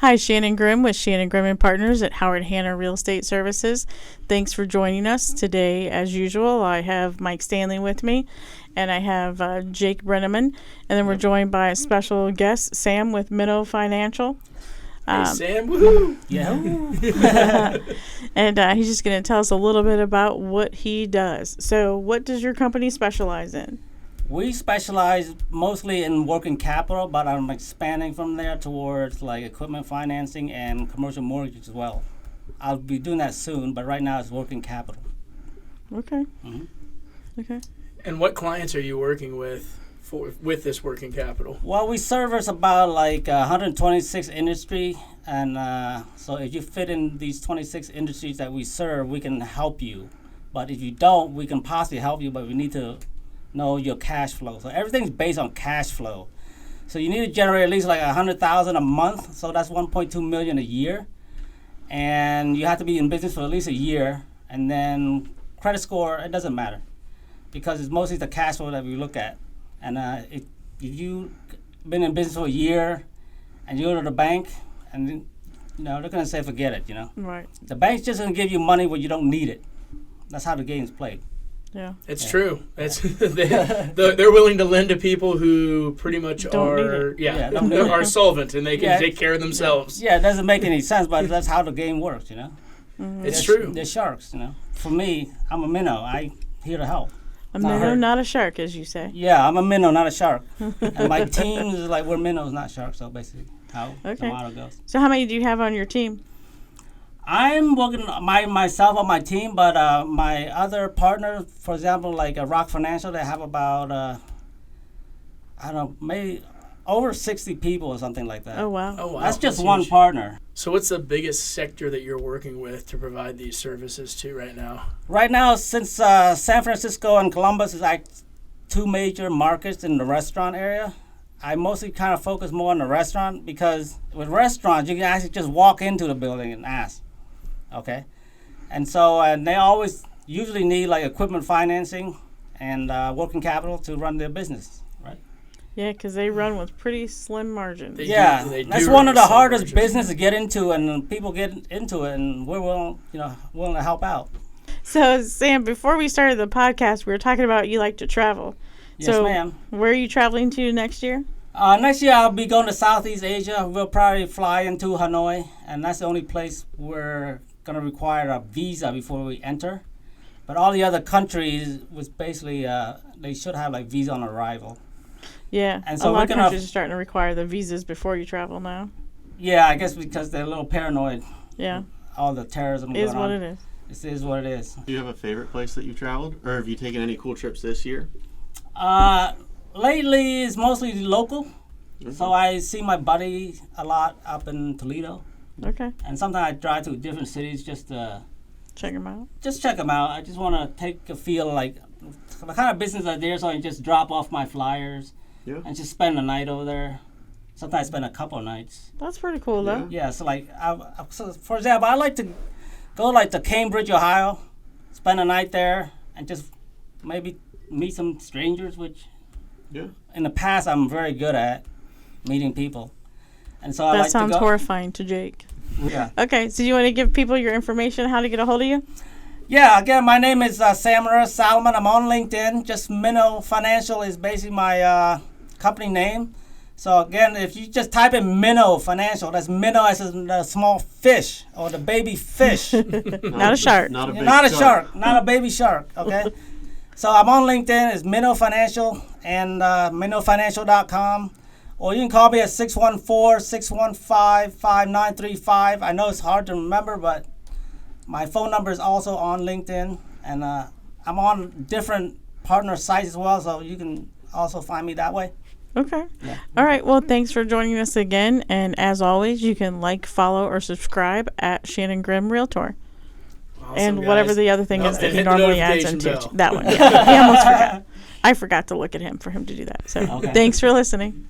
Hi, Shannon Grimm with Shannon Grimm and Partners at Howard Hanna Real Estate Services. Thanks for joining us today. As usual, I have Mike Stanley with me, and I have Jake Brenneman, and then we're joined by a special guest, Sam with Minnow Financial. Hey, Sam, woohoo! Yeah. And he's just going to tell us a little bit about what he does. So what does your company specialize in? We specialize mostly in working capital, but I'm expanding from there towards like equipment financing and commercial mortgages as well. I'll be doing that soon, but right now it's working capital. Okay. Mm-hmm. Okay. And what clients are you working with this working capital? Well, we service about like 126 industry, and so if you fit in these 26 industries that we serve, we can help you. But if you don't, we can possibly help you, but we need to know your cash flow. So everything's based on cash flow. So you need to generate at least like $100,000 a month. So that's 1.2 million a year, and you have to be in business for at least a year. And then credit score, it doesn't matter because it's mostly the cash flow that we look at. And if you've been in business for a year and you go to the bank, and they're gonna say forget it. Right. The bank's just gonna give you money when you don't need it. That's how the game's played. Yeah, it's true. That's they're willing to lend to people who pretty much are solvent and they can take care of themselves. Yeah, it doesn't make any sense, but that's how the game works. Mm-hmm. It's true. They're sharks. For me, I'm a minnow. I'm here to help. A minnow, not a shark, as you say. Yeah, I'm a minnow, not a shark. And my team is like we're minnows, not sharks. So basically, how the model goes. So how many do you have on your team? I'm working myself on my team, but my other partner, for example, like Rock Financial, they have about I don't know, maybe over 60 people or something like that. Oh wow! That's just one huge partner. So what's the biggest sector that you're working with to provide these services to right now? Right now, since San Francisco and Columbus is like two major markets in the restaurant area, I mostly kind of focus more on the restaurant because with restaurants, you can actually just walk into the building and ask. Okay, and they always usually need like equipment financing and working capital to run their business, right? Yeah, because they run with pretty slim margins. That's one of the hardest business to get into, and people get into it, and we're willing to help out. So, Sam, before we started the podcast, we were talking about you like to travel. Yes, ma'am. Where are you traveling to next year? Next year I'll be going to Southeast Asia. We'll probably fly into Hanoi, and that's the only place we're going to require a visa before we enter. But all the other countries was basically they should have like visa on arrival. Yeah, and so a lot of countries are starting to require the visas before you travel now. Yeah, I guess because they're a little paranoid. Yeah. All the terrorism going on. It is what it is. It is what it is. Do you have a favorite place that you've traveled? Or have you taken any cool trips this year? Lately it's mostly local. Mm-hmm. So I see my buddy a lot up in Toledo. Okay. And sometimes I drive to different cities just to check them out. Just check them out. I just want to take a feel like the kind of business are there, so I can just drop off my flyers and just spend a night over there. Sometimes I spend a couple of nights. That's pretty cool, though. Yeah. So like, so for example, I like to go like to Cambridge, Ohio, spend a night there, and just maybe meet some strangers, which in the past I'm very good at meeting people. And so that sounds horrifying to Jake. Yeah. Okay, so you want to give people your information, how to get a hold of you? Yeah, again, my name is Sam Salliman. I'm on LinkedIn. Just Minnow Financial is basically my company name. So again, if you just type in Minnow Financial, that's minnow as a small fish or the baby fish. Not a shark. Not a shark. Not a baby shark, okay? So I'm on LinkedIn. It's Minnow Financial and minnowfinancial.com. Or you can call me at 614-615-5935. I know it's hard to remember, but my phone number is also on LinkedIn. And I'm on different partner sites as well, so you can also find me that way. Okay. Yeah. All right. Well, thanks for joining us again. And as always, you can like, follow, or subscribe at Shannon Grimm Realtor. Awesome, and guys. Whatever the other thing is that he normally adds into that one. Yeah. He almost forgot. I forgot to look at him for him to do that. So thanks for listening.